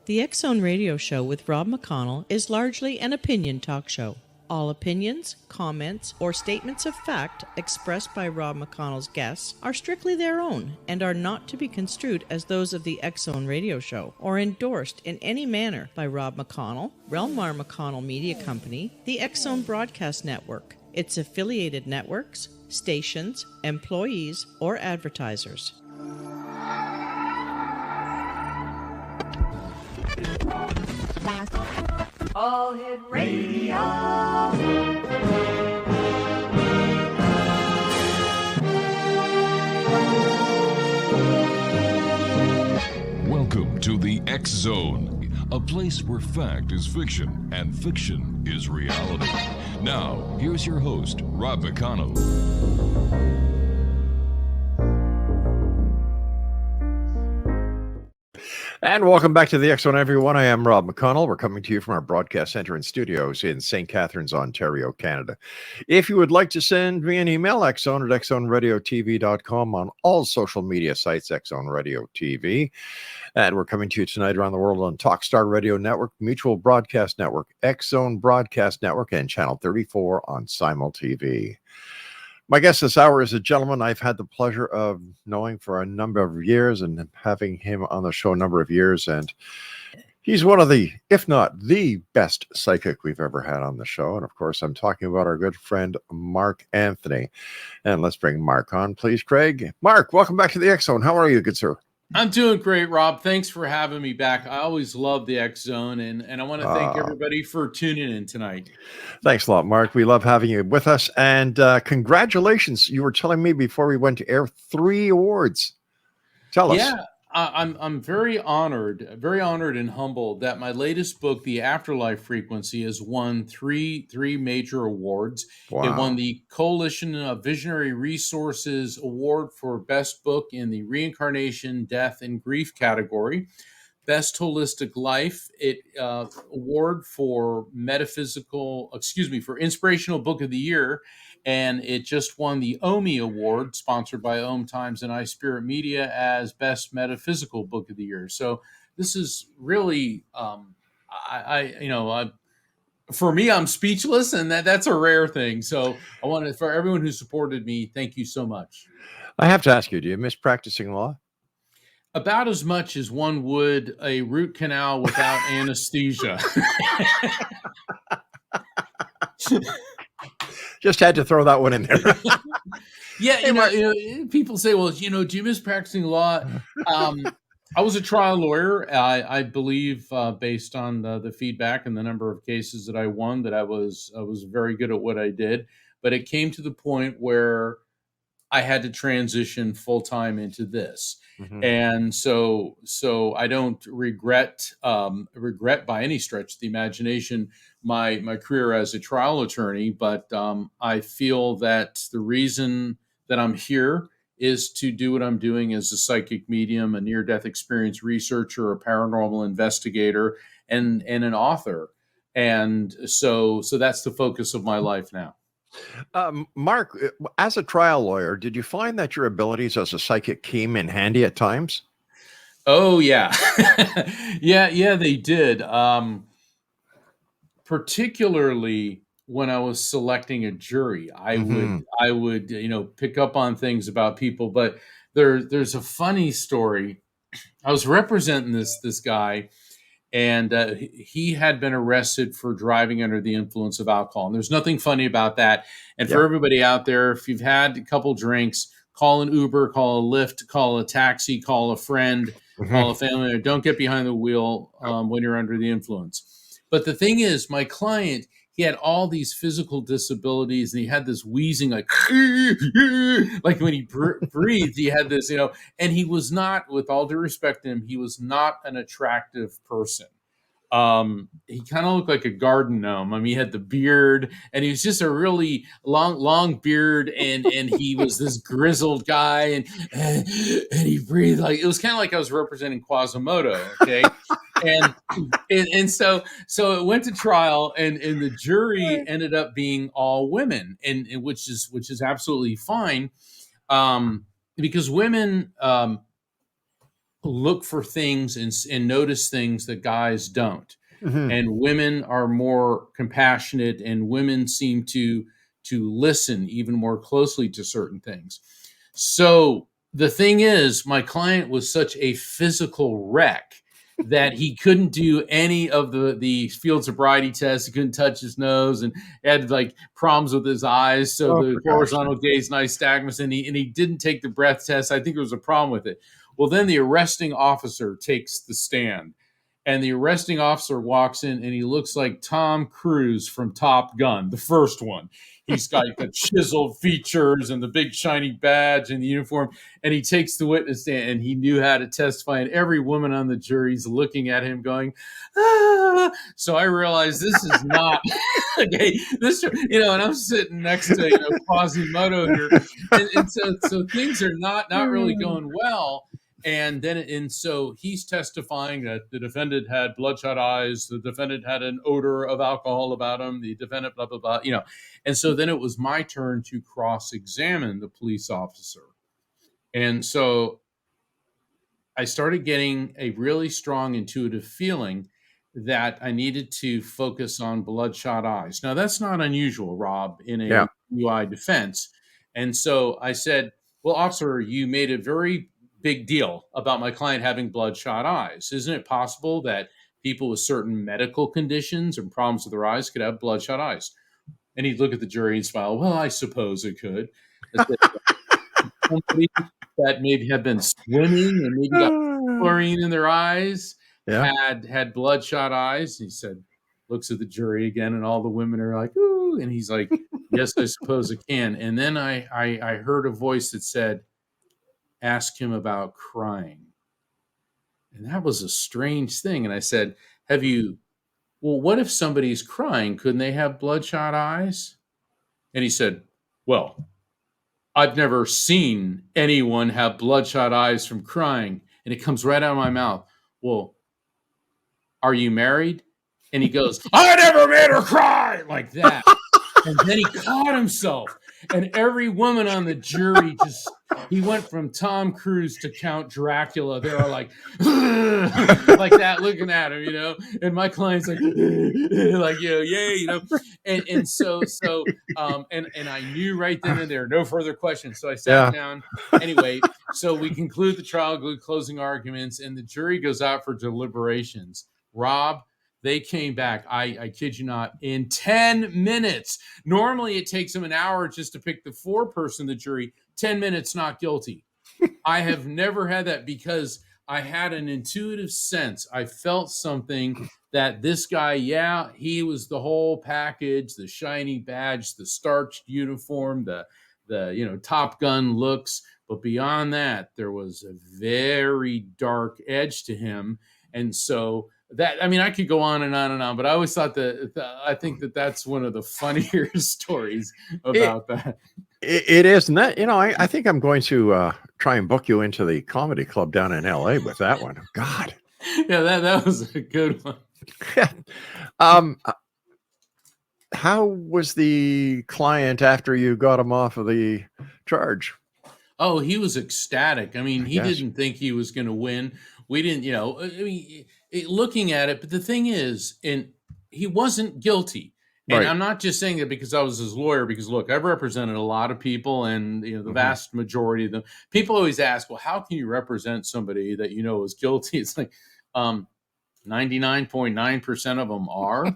The X-Zone Radio Show with Rob McConnell is largely an opinion talk show. All opinions, comments, or statements of fact expressed by Rob McConnell's guests are strictly their own and are not to be construed as those of the X-Zone Radio Show or endorsed in any manner by Rob McConnell, Relmar McConnell Media Company, the X-Zone Broadcast Network, its affiliated networks, stations, employees, or advertisers. All Hit Radio. Welcome to the X Zone, a place where fact is fiction and fiction is reality. Now, here's your host, Rob McConnell. And welcome back to the X Zone, everyone. I am Rob McConnell. We're coming to you from our broadcast center and studios in St. Catharines, Ontario, Canada. If you would like to send me an email, xzone at xzoneradiotv.com, on all social media sites, X-Zone Radio TV. And we're coming to you tonight around the world on Talkstar Radio Network, Mutual Broadcast Network, X-Zone Broadcast Network, and Channel 34 on Simul TV. My guest this hour is a gentleman I've had the pleasure of knowing for a number of years and having him on the show a number of years. And he's one of the, if not the best psychic we've ever had on the show. And of course, I'm talking about our good friend, Mark Anthony. And let's bring Mark on, please, Craig. Mark, welcome back to the X-Zone. How are you, good sir? I'm doing great, Rob. Thanks for having me back. I always love the X Zone, and I want to thank everybody for tuning in tonight. Thanks a lot, Mark. We love having you with us, and congratulations. You were telling me before we went to air 3 awards. Tell us. Yeah, I'm very honored and humbled that my latest book, The Afterlife Frequency, has won three major awards. Wow. It won the Coalition of Visionary Resources Award for Best Book in the Reincarnation, Death, and Grief category. Best Holistic Life, award for Inspirational Book of the Year. And it just won the OMI Award, sponsored by OMTimes and iSpirit Media, as Best Metaphysical Book of the Year. So this is really, for me, I'm speechless, and that's a rare thing. So I want to, for everyone who supported me, thank you so much. I have to ask you, do you miss practicing law? About as much as one would a root canal without anesthesia. Just had to throw that one in there. Yeah, people say, well, do you miss practicing law? I was a trial lawyer. I believe, based on the feedback and the number of cases that I won, that I was very good at what I did. But it came to the point where I had to transition full time into this. Mm-hmm. And so I don't regret by any stretch of the imagination my career as a trial attorney, but I feel that the reason that I'm here is to do what I'm doing as a psychic medium, a near-death experience researcher, a paranormal investigator, and an author. And so that's the focus of my life now. Mark, as a trial lawyer, did you find that your abilities as a psychic came in handy at times? Oh, yeah. yeah, they did. Particularly when I was selecting a jury, I would pick up on things about people. But there's a funny story. I was representing this guy, and he had been arrested for driving under the influence of alcohol. And there's nothing funny about that. And for everybody out there, if you've had a couple drinks, call an Uber, call a Lyft, call a taxi, call a friend, call a family member. Don't get behind the wheel when you're under the influence. But the thing is, my client, he had all these physical disabilities, and he had this wheezing, like when he breathed, he had this, and he was not, with all due respect to him, he was not an attractive person. He kind of looked like a garden gnome. I mean, he had the beard, and he was just a really long beard, and he was this grizzled guy, and he breathed like, it was kind of like I was representing Quasimodo, okay? And it went to trial, and the jury ended up being all women, and which is absolutely fine, because women look for things and notice things that guys don't. Mhm. And women are more compassionate, and women seem to listen even more closely to certain things. So the thing is, my client was such a physical wreck that he couldn't do any of the field sobriety tests. He couldn't touch his nose, and had like problems with his eyes. So Oh, the for gosh horizontal gaze, nystagmus, and he didn't take the breath test. I think there was a problem with it. Well, then the arresting officer takes the stand, and the arresting officer walks in, and he looks like Tom Cruise from Top Gun, the first one. He's got the chiseled features and the big shiny badge and the uniform, and he takes the witness stand, and he knew how to testify, and every woman on the jury's looking at him going, ah. So I realized this is not okay. This, and I'm sitting next to Quasimodo here, and so things are not really going well. And so he's testifying that the defendant had bloodshot eyes, the defendant had an odor of alcohol about him, the defendant, blah, blah, blah, And so then it was my turn to cross-examine the police officer. And so I started getting a really strong intuitive feeling that I needed to focus on bloodshot eyes. Now, that's not unusual, Rob, in a UI defense. And so I said, well, officer, you made a very big deal about my client having bloodshot eyes. Isn't it possible that people with certain medical conditions and problems with their eyes could have bloodshot eyes? And he'd look at the jury and smile. Well, I suppose it could. I said, somebody that maybe had been swimming and maybe got chlorine in their eyes had bloodshot eyes. He said, looks at the jury again, and all the women are like, ooh. And he's like, yes, I suppose it can. And then I heard a voice that said, ask him about crying. And that was a strange thing. And I said, what if somebody's crying? Couldn't they have bloodshot eyes? And he said, well, I've never seen anyone have bloodshot eyes from crying. And it comes right out of my mouth. Well, are you married? And he goes, I never made her cry, like that. And then he caught himself. And every woman on the jury he went from Tom Cruise to Count Dracula. They were like, like that, looking at him, And my client's like, yay, And so, and I knew right then and there, no further questions. So I sat down. Anyway, so we conclude the trial, closing arguments, and the jury goes out for deliberations. Rob, they came back, I kid you not, in 10 minutes. Normally, it takes them an hour just to pick the four-person the jury. 10 minutes, not guilty. I have never had that because I had an intuitive sense. I felt something that this guy, he was the whole package, the shiny badge, the starched uniform, the Top Gun looks. But beyond that, there was a very dark edge to him. And so I could go on and on and on, but I always thought I think that's one of the funnier stories about that. It is. And that, I think I'm going to try and book you into the comedy club down in LA with that one. God. Yeah, that was a good one. How was the client after you got him off of the charge? Oh, he was ecstatic. He didn't think he was going to win. We didn't, looking at it. But the thing is, he wasn't guilty. And I'm not just saying that because I was his lawyer, because look, I've represented a lot of people, and the vast majority of them. People always ask, well, how can you represent somebody that is guilty? It's like 99.9% of them are.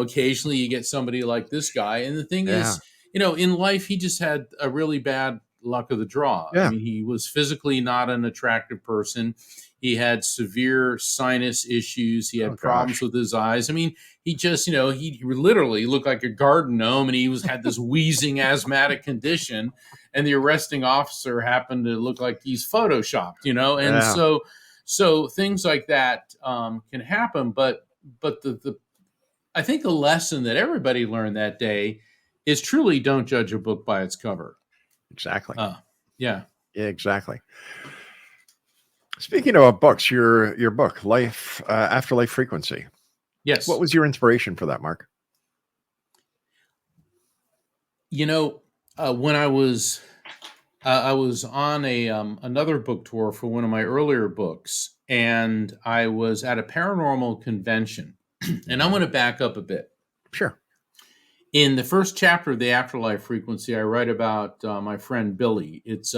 Occasionally you get somebody like this guy, and the thing is, in life he just had a really bad luck of the draw. He was physically not an attractive person. He had severe sinus issues. He had problems with his eyes. He just, he literally looked like a garden gnome, and he had this wheezing asthmatic condition. And the arresting officer happened to look like he's photoshopped, And so things like that can happen. But I think the lesson that everybody learned that day is truly don't judge a book by its cover. Exactly. Yeah. Exactly. Speaking of books, your book, Life Afterlife Frequency. Yes. What was your inspiration for that, Mark? When I was on another book tour for one of my earlier books, and I was at a paranormal convention. And I'm going to back up a bit. Sure. In the first chapter of the Afterlife Frequency, I write about my friend Billy. It's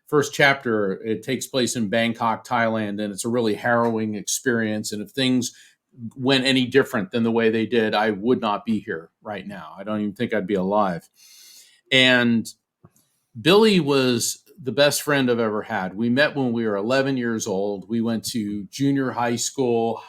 first chapter. It takes place in Bangkok, Thailand, and it's a really harrowing experience. And if things went any different than the way they did, I would not be here right now. I don't even think I'd be alive. And Billy was the best friend I've ever had. We met when we were 11 years old. We went to junior high school,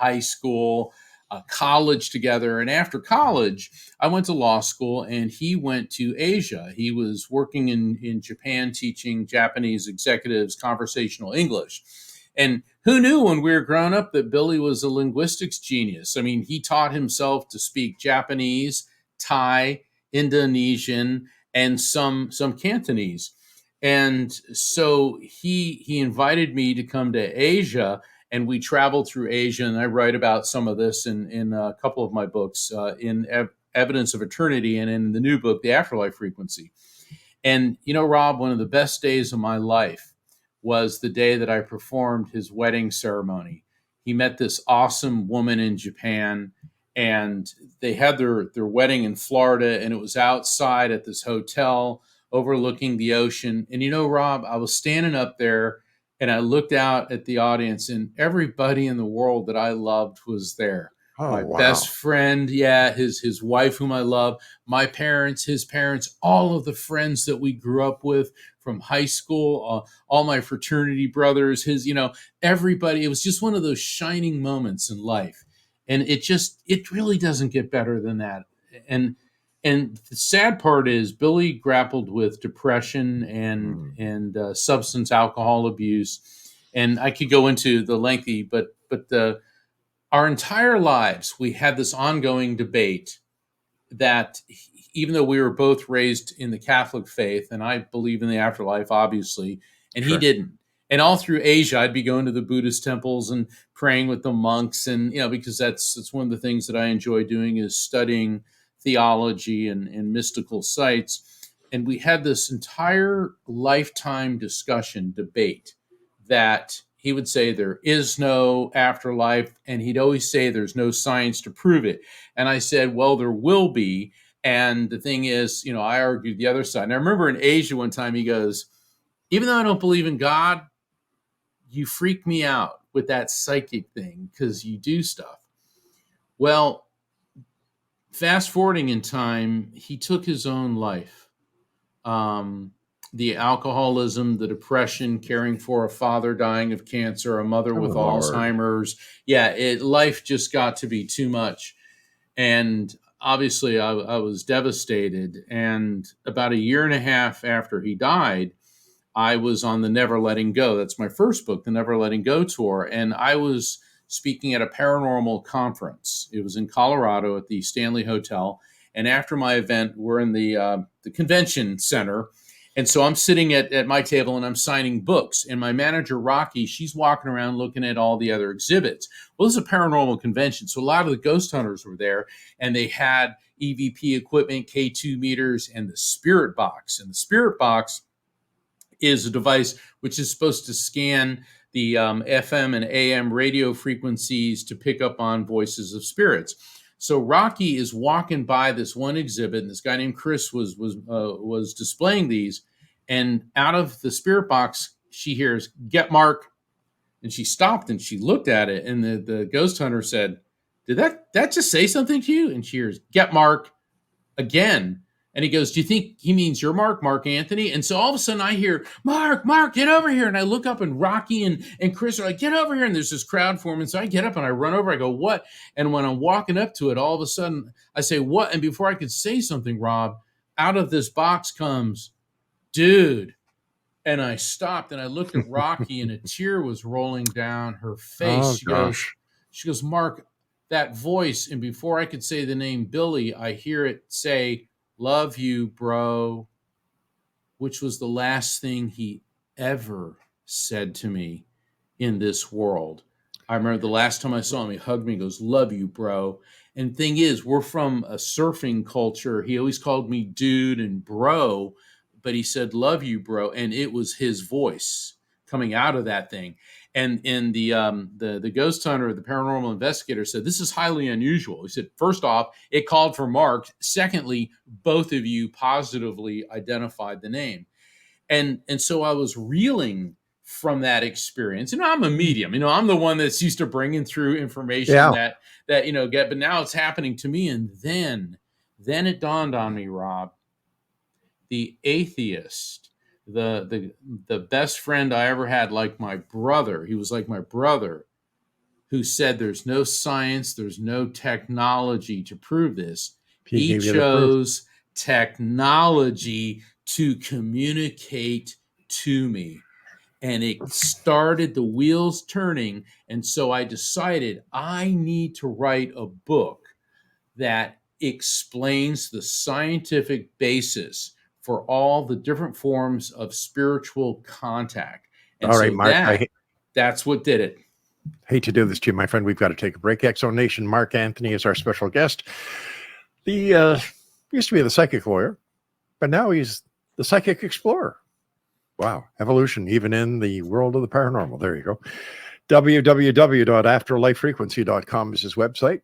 college together. And after college, I went to law school and he went to Asia. He was working in Japan, teaching Japanese executives conversational English. And who knew when we were growing up that Billy was a linguistics genius? I mean, he taught himself to speak Japanese, Thai, Indonesian, and some Cantonese. And so he invited me to come to Asia, and we traveled through Asia. And I write about some of this in a couple of my books, in Evidence of Eternity and in the new book, The Afterlife Frequency. And, Rob, one of the best days of my life was the day that I performed his wedding ceremony. He met this awesome woman in Japan, and they had their wedding in Florida, and it was outside at this hotel overlooking the ocean. And, Rob, I was standing up there and I looked out at the audience, and everybody in the world that I loved was there. Oh, my wow. best friend, his wife, whom I love, my parents, his parents, all of the friends that we grew up with from high school, all my fraternity brothers, everybody. It was just one of those shining moments in life. And it really doesn't get better than that. And the sad part is Billy grappled with depression and substance alcohol abuse. And I could go into the lengthy, but our entire lives, we had this ongoing debate that even though we were both raised in the Catholic faith, and I believe in the afterlife, obviously, and Sure. he didn't. And all through Asia, I'd be going to the Buddhist temples and praying with the monks. And, because that's one of the things that I enjoy doing is studying theology and mystical sites. And we had this entire lifetime debate that he would say there is no afterlife, and he'd always say there's no science to prove it. And I said, well, there will be. And the thing is, I argued the other side. And I remember in Asia one time he goes, even though I don't believe in God, you freak me out with that psychic thing because you do stuff. Well, fast forwarding in time, he took his own life. The alcoholism, the depression, caring for a father dying of cancer, a mother with Lord. Alzheimer's. Life just got to be too much. And obviously I was devastated. And about a year and a half after he died, I was on the Never Letting Go. That's my first book, the Never Letting Go tour. And I was speaking at a paranormal conference. It was in Colorado at the Stanley Hotel. And after my event, we're in the convention center. And so I'm sitting at my table and I'm signing books. And my manager, Rocky, she's walking around looking at all the other exhibits. Well, this is a paranormal convention. So a lot of the ghost hunters were there, and they had EVP equipment, K2 meters, and the Spirit Box. And the Spirit Box is a device which is supposed to scan the FM and AM radio frequencies to pick up on voices of spirits. So Rocky is walking by this one exhibit, and this guy named Chris was displaying these. And out of the Spirit Box, she hears, "Get Mark." And she stopped and she looked at it. And the ghost hunter said, "Did that just say something to you?" And she hears, "Get Mark," again. And he goes, "Do you think he means your Mark Anthony?" And so all of a sudden I hear, Mark, get over here. And I look up, and Rocky and Chris are like, "Get over here." And there's this crowd forming. So I get up and I run over. I go, "What?" And when I'm walking up to it, all of a sudden I say, "What?" And before I could say something, Rob, out of this box comes, "Dude." And I stopped and I looked at Rocky, and a tear was rolling down her face. Oh, She goes, "Mark, that voice." And before I could say the name Billy, I hear it say, "Love you, bro," which was the last thing he ever said to me in this world. I remember the last time I saw him, he hugged me, goes, "Love you, bro." And thing is, we're from a surfing culture. He always called me dude and bro, but he said, "Love you, bro." And it was his voice coming out of that thing. And the ghost hunter, the paranormal investigator, said, "This is highly unusual." He said, "First off, it called for Mark. Secondly, both of you positively identified the name." And so I was reeling from that experience. I'm a medium. I'm the one that's used to bringing through information that get. But now it's happening to me, and then it dawned on me, Rob, the atheist, the best friend I ever had, like my brother. He was like my brother, who said there's no science, there's no technology to prove this. He chose technology to communicate to me. And it started the wheels turning. And so I decided I need to write a book that explains the scientific basis for all the different forms of spiritual contact. And all right, Mark, that's what did it. Hate to do this to you, my friend. We've got to take a break. Exo Nation, Mark Anthony is our special guest. He used to be the psychic lawyer, but now he's the psychic explorer. Wow, evolution, even in the world of the paranormal. There you go. www.afterlifefrequency.com is his website.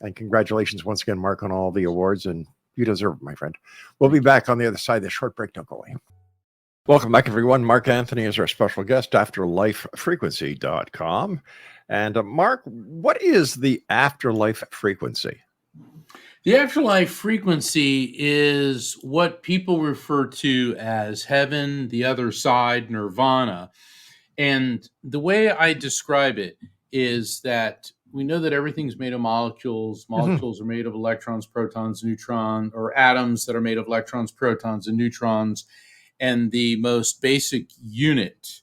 And congratulations once again, Mark, on all the awards. And you deserve it, my friend. We'll be back on the other side of this short break. Don't go away. Welcome back, everyone. Mark Anthony is our special guest, afterlifefrequency.com. And Mark, what is the afterlife frequency? The afterlife frequency is what people refer to as heaven, the other side, nirvana. And the way I describe it is that we know that everything's made of molecules. Molecules are made of electrons, protons, neutrons, or atoms that are made of electrons, protons, and neutrons. And the most basic unit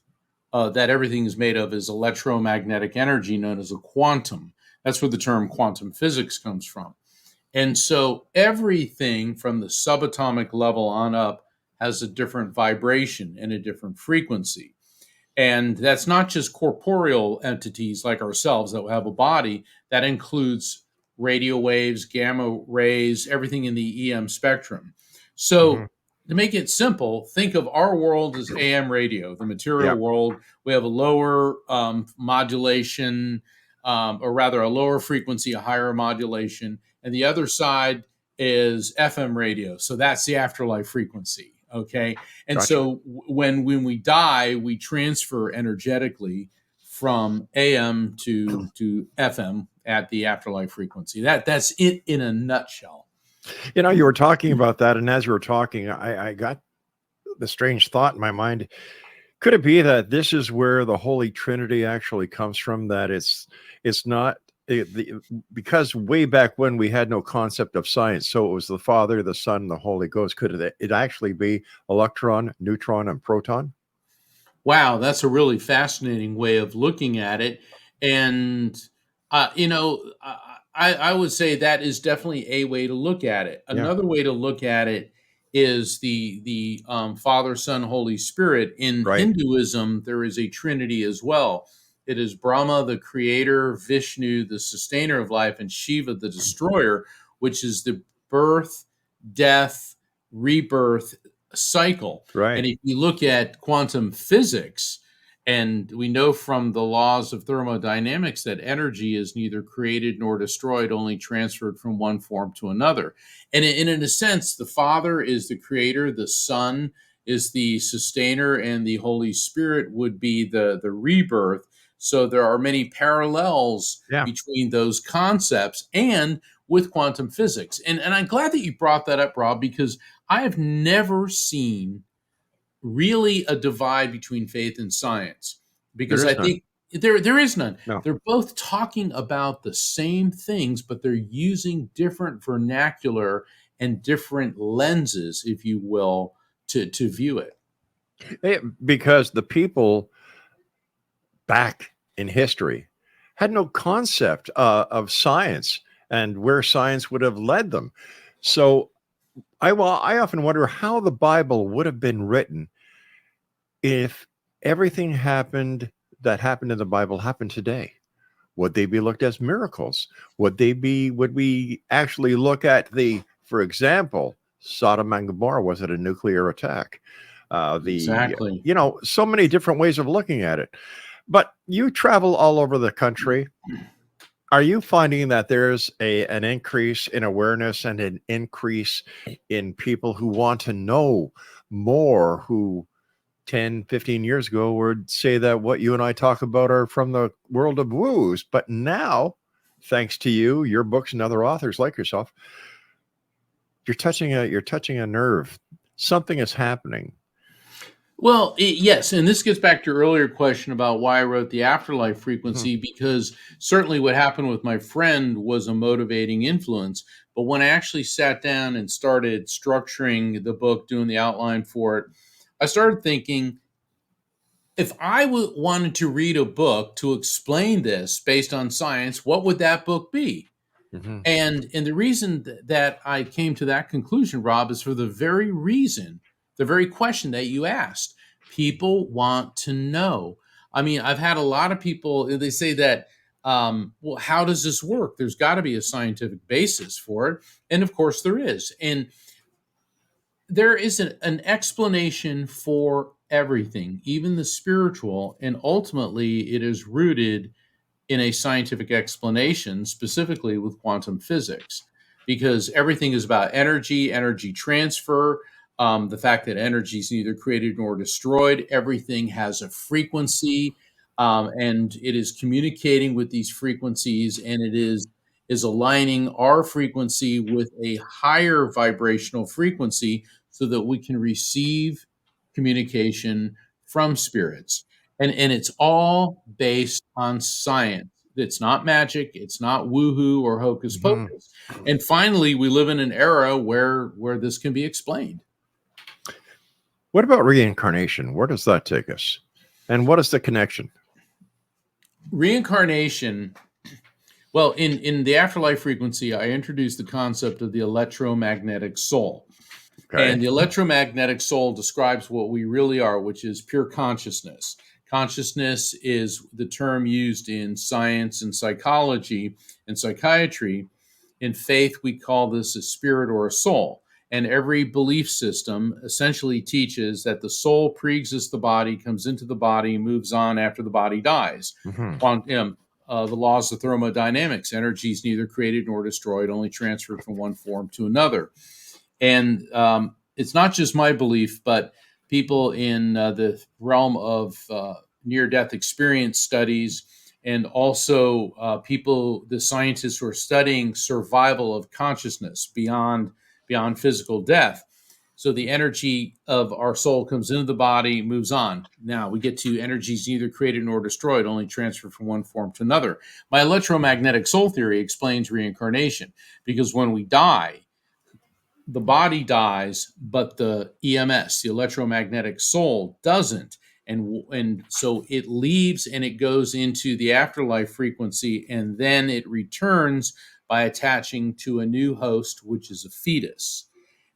that everything is made of is electromagnetic energy, known as a quantum. That's where the term quantum physics comes from. And so everything from the subatomic level on up has a different vibration and a different frequency. And that's not just corporeal entities like ourselves that have a body. That includes radio waves, gamma rays, everything in the EM spectrum. So to make it simple, think of our world as AM radio, the material world. We have a lower modulation, or rather a lower frequency, a higher modulation. And the other side is FM radio. So that's the afterlife frequency. Okay. And Gotcha. So when we die, we transfer energetically from AM to FM at the afterlife frequency. That's it in a nutshell. You were talking about that. And as you were talking, I got the strange thought in my mind. Could it be that this is where the Holy Trinity actually comes from? That it's not because way back when we had no concept of science, so it was the Father, the Son, the Holy Ghost. Could it actually be electron, neutron, and proton? Wow, that's a really fascinating way of looking at it. And I would say that is definitely a way to look at it. Another way to look at it is the Father, Son, Holy Spirit. In Hinduism, there is a Trinity as well. It is Brahma, the creator, Vishnu, the sustainer of life, and Shiva, the destroyer, which is the birth, death, rebirth cycle. Right. And if you look at quantum physics, and we know from the laws of thermodynamics that energy is neither created nor destroyed, only transferred from one form to another. And in a sense, the Father is the creator, the Son is the sustainer, and the Holy Spirit would be the rebirth. So there are many parallels between those concepts and with quantum physics. And I'm glad that you brought that up, Rob, because I have never seen really a divide between faith and science, because I think there is none. No. They're both talking about the same things, but they're using different vernacular and different lenses, if you will, to view it. Because the people back in history had no concept of science and where science would have led them. So I often wonder how the Bible would have been written if everything happened that happened in the Bible happen today? Would they be looked as miracles? Would we actually look at for example, Sodom and Gomorrah, was it a nuclear attack? Exactly. So many different ways of looking at it. But you travel all over the country. Are you finding that there's an increase in awareness and an increase in people who want to know more, who 10, 15 years ago would say that what you and I talk about are from the world of woos, but now, thanks to you, your books, and other authors like yourself, you're touching a nerve. Something is happening. Well, yes, and this gets back to your earlier question about why I wrote the Afterlife frequency, because certainly what happened with my friend was a motivating influence. But when I actually sat down and started structuring the book, doing the outline for it, I started thinking, if I wanted to read a book to explain this based on science, what would that book be? Mm-hmm. And the reason that I came to that conclusion, Rob, is for the very question that you asked. People want to know. I mean, I've had a lot of people, they say that, well, how does this work? There's got to be a scientific basis for it. And of course there is. And there is an explanation for everything, even the spiritual. And ultimately, it is rooted in a scientific explanation, specifically with quantum physics, because everything is about energy transfer, the fact that energy is neither created nor destroyed. Everything has a frequency, and it is communicating with these frequencies, and it is aligning our frequency with a higher vibrational frequency so that we can receive communication from spirits. And it's all based on science. It's not magic. It's not woohoo or hocus pocus. And finally, we live in an era where this can be explained. What about reincarnation? Where does that take us? And what is the connection? Reincarnation, well, in the Afterlife frequency, I introduced the concept of the electromagnetic soul. Okay. And the electromagnetic soul describes what we really are, which is pure consciousness. Consciousness is the term used in science and psychology and psychiatry. In faith, we call this a spirit or a soul. And every belief system essentially teaches that the soul pre-exists the body, comes into the body, moves on after the body dies. The laws of thermodynamics, energy is neither created nor destroyed, only transferred from one form to another. And it's not just my belief, but people in the realm of near-death experience studies, and also the scientists who are studying survival of consciousness beyond physical death. So the energy of our soul comes into the body, moves on. Now we get to energies neither created nor destroyed, only transferred from one form to another. My electromagnetic soul theory explains reincarnation, because when we die, the body dies, but the EMS, the electromagnetic soul, doesn't. And so it leaves and it goes into the afterlife frequency, and then it returns by attaching to a new host, which is a fetus.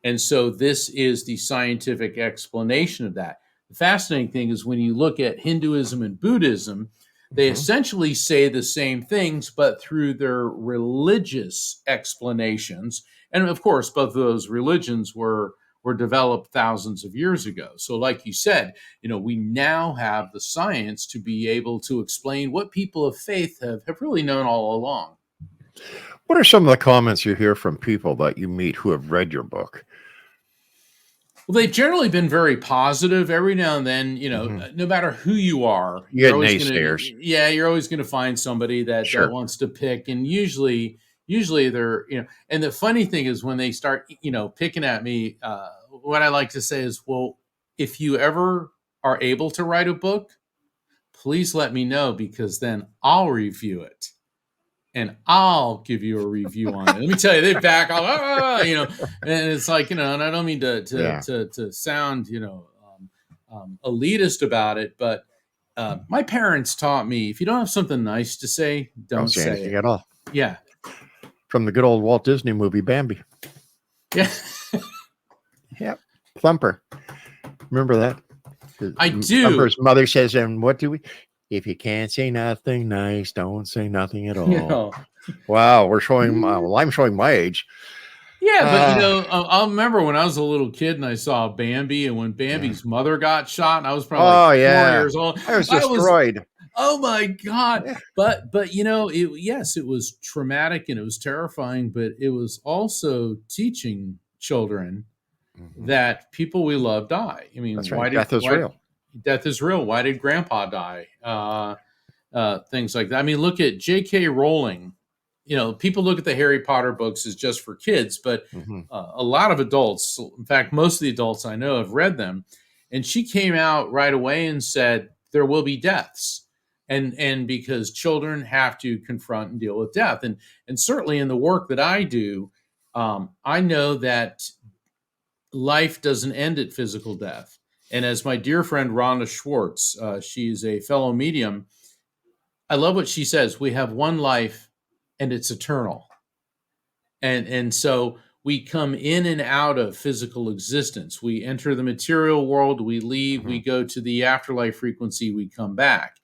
And so this is the scientific explanation of that. The fascinating thing is when you look at Hinduism and Buddhism, they essentially say the same things, but through their religious explanations. And of course, both of those religions were developed thousands of years ago. So like you said, we now have the science to be able to explain what people of faith have really known all along. What are some of the comments you hear from people that you meet who have read your book? Well, they've generally been very positive. Every now and then, no matter who you are, you're always going to find somebody that wants to pick. And usually they're, and the funny thing is when they start, picking at me, what I like to say is, well, if you ever are able to write a book, please let me know, because then I'll review it. And I'll give you a review on it. Let me tell you, they back off, and it's like, and I don't mean to sound, elitist about it, but my parents taught me, if you don't have something nice to say, don't say anything at all. Yeah. From the good old Walt Disney movie, Bambi. Yeah. Yep. Thumper. Remember that? I do. Thumper's mother says, and what do we? if you can't say nothing nice, don't say nothing at all. You know. Wow, we're showing. Well, I'm showing my age. Yeah, but I'll remember when I was a little kid and I saw Bambi, and when Bambi's mother got shot, and I was probably like 4 years old. I was destroyed. Oh my God. Yeah. But it was traumatic and it was terrifying, but it was also teaching children that people we love die. I mean, That's right. Death is real. Death is real. Why did Grandpa die? Things like that. I mean, look at J.K. Rowling. People look at the Harry Potter books as just for kids, but a lot of adults, in fact, most of the adults I know have read them. And she came out right away and said, there will be deaths. And because children have to confront and deal with death. And certainly in the work that I do, I know that life doesn't end at physical death. And as my dear friend Rhonda Schwartz, she's a fellow medium, I love what she says. We have one life and it's eternal. And so we come in and out of physical existence. We enter the material world, we leave, we go to the afterlife frequency, we come back.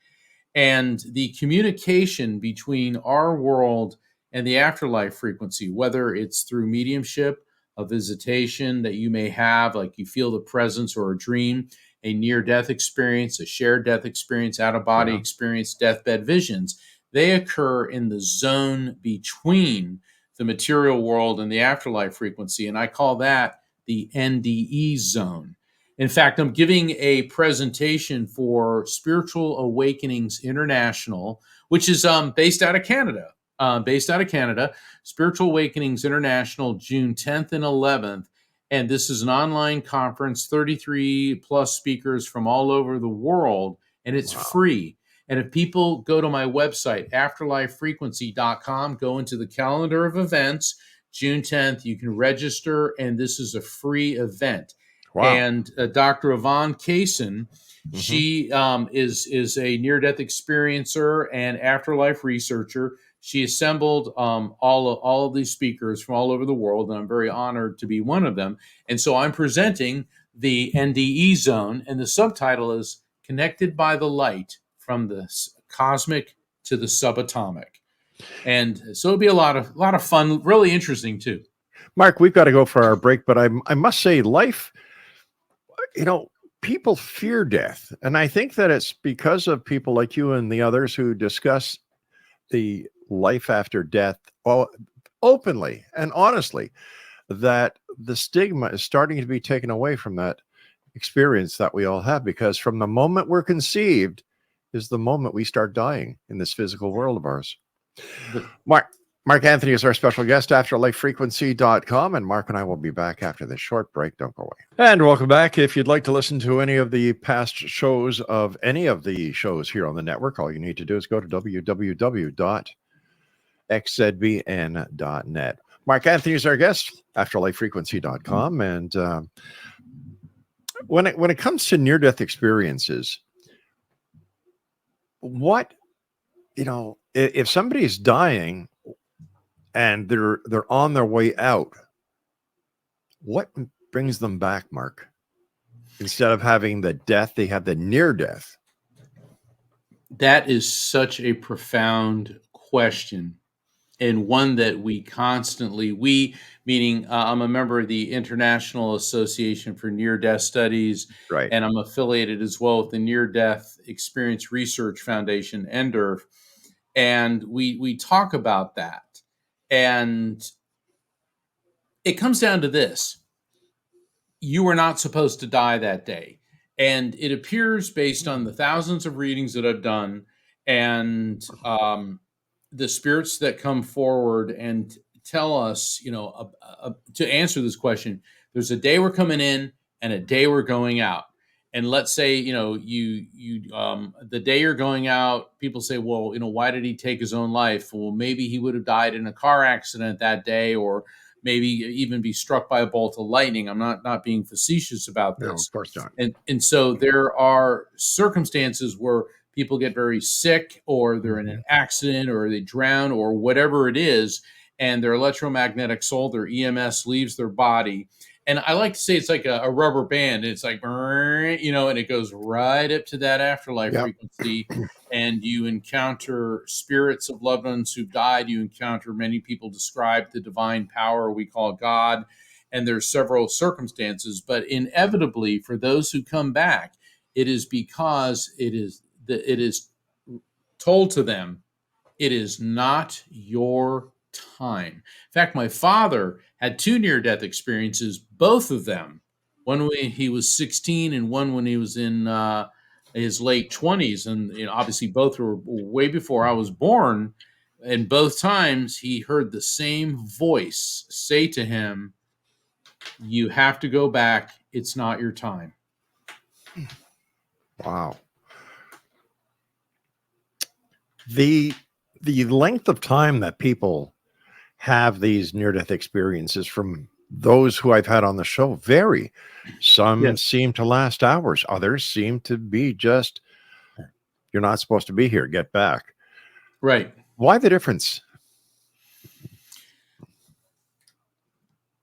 And the communication between our world and the afterlife frequency, whether it's through mediumship, a visitation that you may have, like you feel the presence or a dream, a near-death experience, a shared death experience, out-of-body experience, deathbed visions, they occur in the zone between the material world and the afterlife frequency. And I call that the NDE zone. In fact, I'm giving a presentation for Spiritual Awakenings International, which is based out of Canada. Spiritual Awakenings International, June 10th and 11th. And this is an online conference, 33 plus speakers from all over the world, and it's free. And if people go to my website, afterlifefrequency.com, go into the calendar of events, June 10th, you can register, and this is a free event. Wow. And Dr. Yvonne Kaysen, she is a near-death experiencer and afterlife researcher. She assembled all of these speakers from all over the world, and I'm very honored to be one of them. And so I'm presenting the NDE zone, and the subtitle is Connected by the Light from the Cosmic to the Subatomic. And so it'll be a lot of fun, really interesting too. Mark, we've got to go for our break, but I must say life, people fear death. And I think that it's because of people like you and the others who discuss the life after death openly and honestly, that the stigma is starting to be taken away from that experience that we all have, because from the moment we're conceived is the moment we start dying in this physical world of ours. Mark Anthony is our special guest, afterlifefrequency.com, and Mark and I will be back after this short break. Don't go away. And welcome back. If you'd like to listen to any of the past shows of any of the shows here on the network, all you need to do is go to www.xzbn.net. Mark Anthony is our guest, afterlifefrequency.com, and when it comes to near-death experiences, if somebody's dying and they're on their way out, what brings them back, Mark? Instead of having the death, they have the near death. That is such a profound question, and one that we constantly, meaning I'm a member of the International Association for Near-Death Studies, right? And I'm affiliated as well with the Near-Death Experience Research Foundation, NDERF, and we talk about that. And it comes down to this. You were not supposed to die that day. And it appears, based on the thousands of readings that I've done and the spirits that come forward and tell us, to answer this question, there's a day we're coming in and a day we're going out. And let's say, the day you're going out, people say, well, why did he take his own life? Well, maybe he would have died in a car accident that day, or maybe even be struck by a bolt of lightning. I'm not being facetious about this. No, of course not. And so there are circumstances where people get very sick, or they're in an accident, or they drown, or whatever it is. and their electromagnetic soul, their EMS, leaves their body. And I like to say it's like a rubber band. It's like, and it goes right up to that afterlife Yep. frequency. And you encounter spirits of loved ones who've died. You encounter, many people describe the divine power we call God. And there's several circumstances. But inevitably, for those who come back, it is because it is told to them, it is not your time. In fact, my father had 2 near-death experiences, both of them, one when he was 16 and one when he was in his late 20s. And obviously both were way before I was born. And both times he heard the same voice say to him, you have to go back. It's not your time. Wow. The length of time that people have these near-death experiences from those who I've had on the show vary. Some seem to last hours. Others seem to be just, you're not supposed to be here, get back. Right. Why the difference?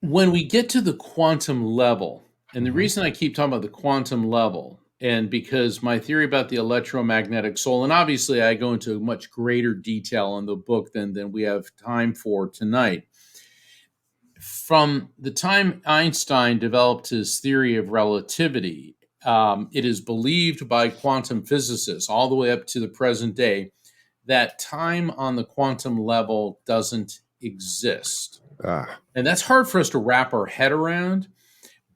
When we get to the quantum level, and the reason I keep talking about the quantum level, and because my theory about the electromagnetic soul, and obviously I go into much greater detail in the book than we have time for tonight. From the time Einstein developed his theory of relativity, it is believed by quantum physicists all the way up to the present day that time on the quantum level doesn't exist. And that's hard for us to wrap our head around.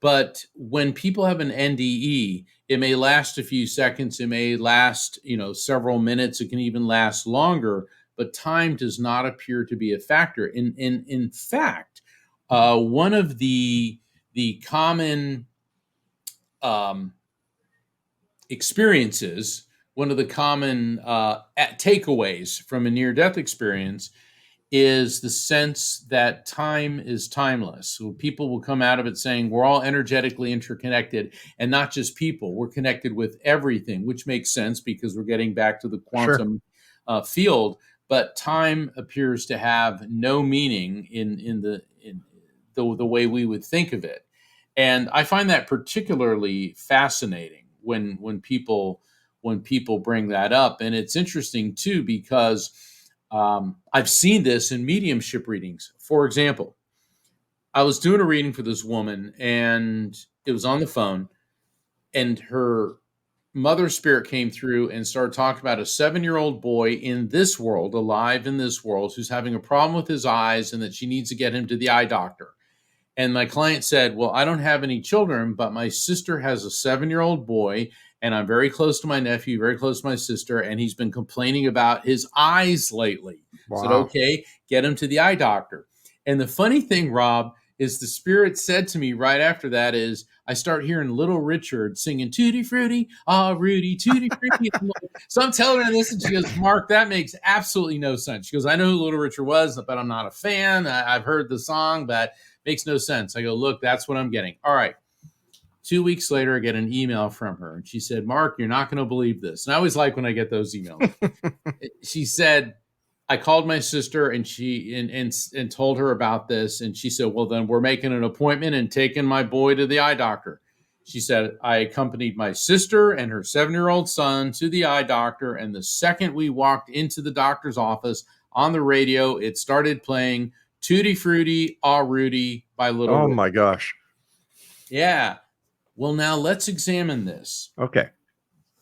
But when people have an NDE, it may last a few seconds. It may last, several minutes. It can even last longer. But time does not appear to be a factor. In fact, one of the common experiences, one of the common takeaways from a near-death experience is the sense that time is timeless. So people will come out of it saying we're all energetically interconnected, and not just people. We're connected with everything, which makes sense because we're getting back to the quantum field. But time appears to have no meaning in the way we would think of it. And I find that particularly fascinating when people bring that up. And it's interesting too, because I've seen this in mediumship readings. For example, I was doing a reading for this woman, and it was on the phone, and her mother spirit came through and started talking about a 7-year-old boy in this world, alive in this world, who's having a problem with his eyes and that she needs to get him to the eye doctor. And my client said, well, I don't have any children, but my sister has a 7-year-old boy, and I'm very close to my nephew, very close to my sister, and he's been complaining about his eyes lately. Wow. I said, okay, get him to the eye doctor. And the funny thing, Rob, is the spirit said to me right after that is, I start hearing Little Richard singing, Tutti Frutti, ah, Rudy, Tutti Frutti. So I'm telling her this, and she goes, Mark, that makes absolutely no sense. She goes, I know who Little Richard was, but I'm not a fan. I've heard the song, but makes no sense. I go, look, that's what I'm getting. All right. 2 weeks later, I get an email from her, and she said, Mark, you're not going to believe this. And I always like when I get those emails. She said, I called my sister and and told her about this. And she said, well, then we're making an appointment and taking my boy to the eye doctor. She said, I accompanied my sister and her 7-year-old son to the eye doctor. And the second we walked into the doctor's office, on the radio, it started playing Tutti Frutti, Ah, Rudy by Little Oh Richard. my gosh. Yeah. Well, now let's examine this. Okay.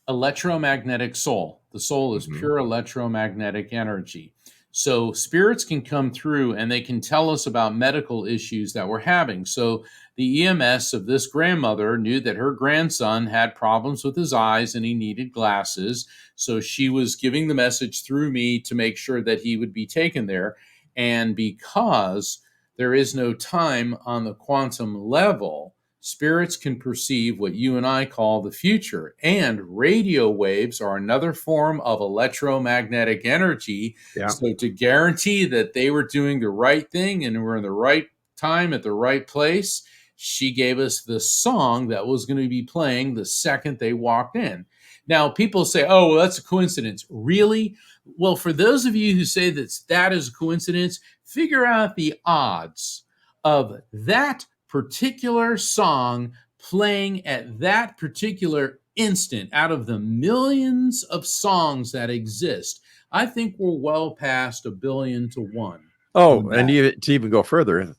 Electromagnetic soul. The soul is pure electromagnetic energy. So spirits can come through and they can tell us about medical issues that we're having. So the EMS of this grandmother knew that her grandson had problems with his eyes and he needed glasses. So she was giving the message through me to make sure that he would be taken there. And because there is no time on the quantum level, spirits can perceive what you and I call the future. And radio waves are another form of electromagnetic energy. Yeah. So to guarantee that they were doing the right thing and were in the right time at the right place, she gave us the song that was going to be playing the second they walked in. Now, people say, oh, well, that's a coincidence. Really? Well, for those of you who say that is a coincidence, figure out the odds of that particular song playing at that particular instant out of the millions of songs that exist. I think we're well past 1 billion to 1. Oh, and to even go further,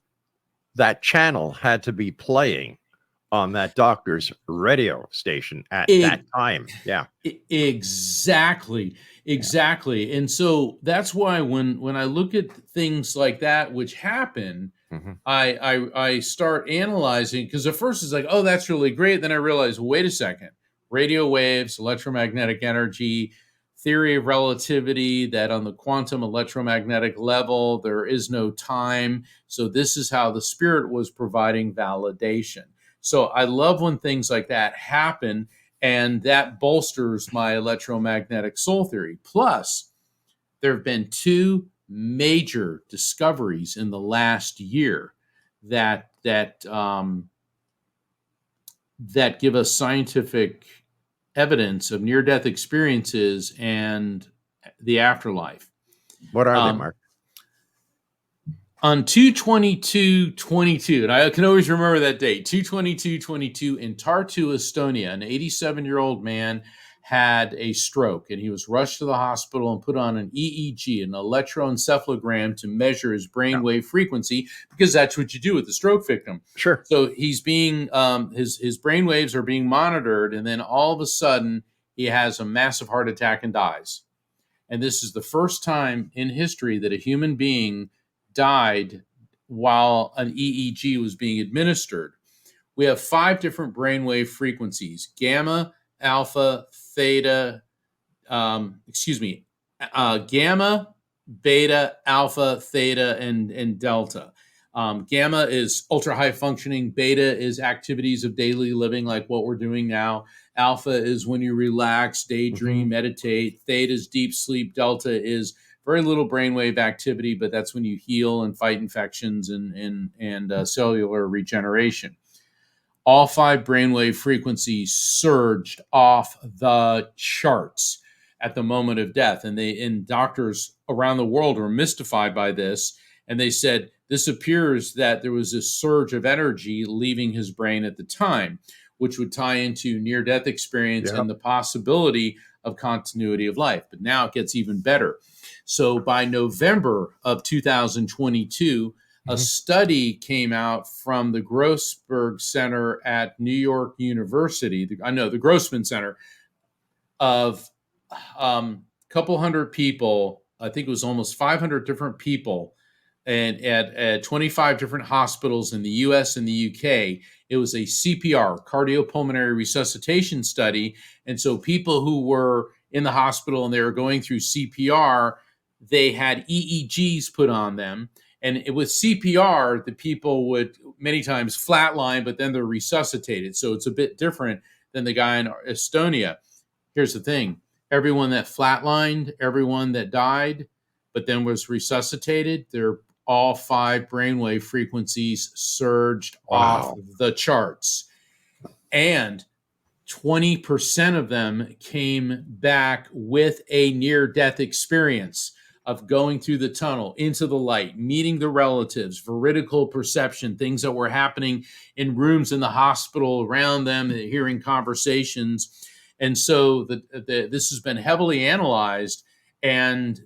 that channel had to be playing on that doctor's radio station at that time. Yeah. Exactly. And so that's why when I look at things like that which happen, I start analyzing, because at first it's like, oh, that's really great. Then I realize, wait a second, radio waves, electromagnetic energy, theory of relativity, that on the quantum electromagnetic level, there is no time. So this is how the spirit was providing validation. So I love when things like that happen, and that bolsters my electromagnetic soul theory. Plus, there have been 2 major discoveries in the last year that give us scientific evidence of near-death experiences and the afterlife. What are they, Mark? On 2/22/22, and I can always remember that date, 2/22/22 in Tartu, Estonia, an 87-year-old man had a stroke, and he was rushed to the hospital and put on an EEG, an electroencephalogram, to measure his brainwave frequency, because that's what you do with the stroke victim. Sure. So he's being his brainwaves are being monitored, and then all of a sudden he has a massive heart attack and dies. And this is the first time in history that a human being died while an EEG was being administered. We have 5 different brainwave frequencies: gamma, alpha, theta, gamma, beta, alpha, theta, and delta. Gamma is ultra high functioning. Beta is activities of daily living, like what we're doing now. Alpha is when you relax, daydream, meditate. Theta is deep sleep. Delta is very little brainwave activity, but that's when you heal and fight infections and cellular regeneration. All 5 brainwave frequencies surged off the charts at the moment of death. And doctors around the world were mystified by this. And they said, this appears that there was a surge of energy leaving his brain at the time, which would tie into near-death experience and the possibility of continuity of life. But now it gets even better. So by November of 2022, a study came out from the Grossberg Center at New York University, the Grossman Center, of a couple hundred people. I think it was almost 500 different people, and at 25 different hospitals in the US and the UK. It was a CPR, cardiopulmonary resuscitation study. And so people who were in the hospital and they were going through CPR, they had EEGs put on them. And with CPR, the people would many times flatline, but then they're resuscitated. So it's a bit different than the guy in Estonia. Here's the thing. Everyone that flatlined, everyone that died, but then was resuscitated, all 5 brainwave frequencies surged off the charts. And 20% of them came back with a near-death experience of going through the tunnel, into the light, meeting the relatives, veridical perception, things that were happening in rooms in the hospital around them, hearing conversations. And so this has been heavily analyzed. And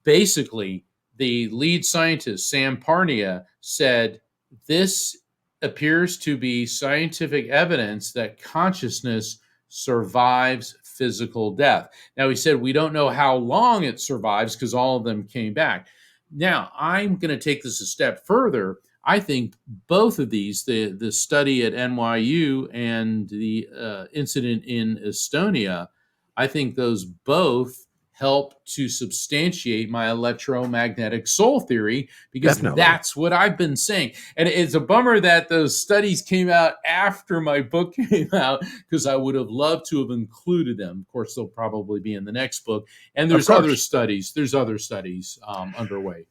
basically, the lead scientist, Sam Parnia, said, this appears to be scientific evidence that consciousness survives physical death. Now, he said, we don't know how long it survives because all of them came back. Now, I'm going to take this a step further. I think both of these, the study at NYU and the incident in Estonia, I think those both help to substantiate my electromagnetic soul theory, because that's what I've been saying. And it's a bummer that those studies came out after my book came out, because I would have loved to have included them. Of course, they'll probably be in the next book. And there's other studies. There's other studies underway.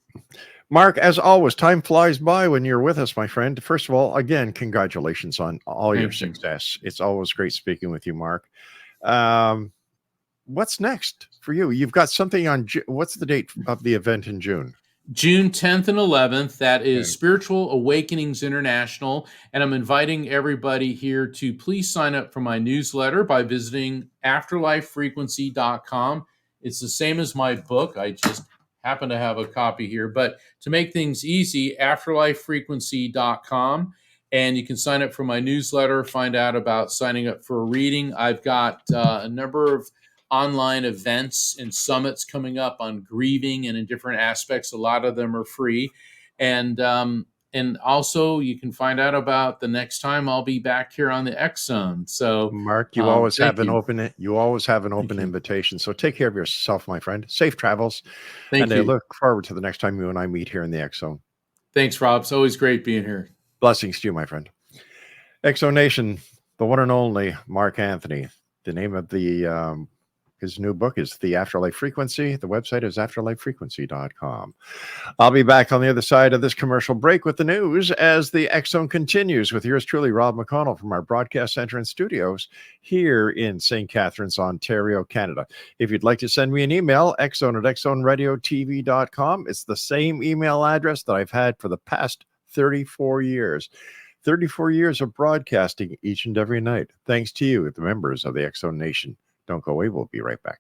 Mark, as always, time flies by when you're with us, my friend. First of all, again, congratulations on all your success. It's always great speaking with you, Mark. what's next for you? You've got something on, what's the date of the event in June? June 10th and 11th. That is Okay. Spiritual Awakenings International. And I'm inviting everybody here to please sign up for my newsletter by visiting afterlifefrequency.com. It's the same as my book. I just happen to have a copy here. But to make things easy, afterlifefrequency.com. And you can sign up for my newsletter, find out about signing up for a reading. I've got a number of online events and summits coming up on grieving and in different aspects. A lot of them are free. And also you can find out about the next time I'll be back here on the X Zone. So Mark, you always have an you. open invitation. So take care of yourself, my friend. Safe travels. Thank you. I look forward to the next time you and I meet here in the X Zone. Thanks, Rob. It's always great being here. Blessings to you, my friend. X Zone Nation, the one and only Mark Anthony. The name of the his new book is The Afterlife Frequency. The website is afterlifefrequency.com. I'll be back on the other side of this commercial break with the news as the X Zone continues with yours truly, Rob McConnell, from our broadcast center and studios here in St. Catharines, Ontario, Canada. If you'd like to send me an email, xzone@xzoneradiotv.com. It's the same email address that I've had for the past 34 years. 34 years of broadcasting each and every night. Thanks to you, the members of the X Zone Nation. Don't go away. We'll be right back.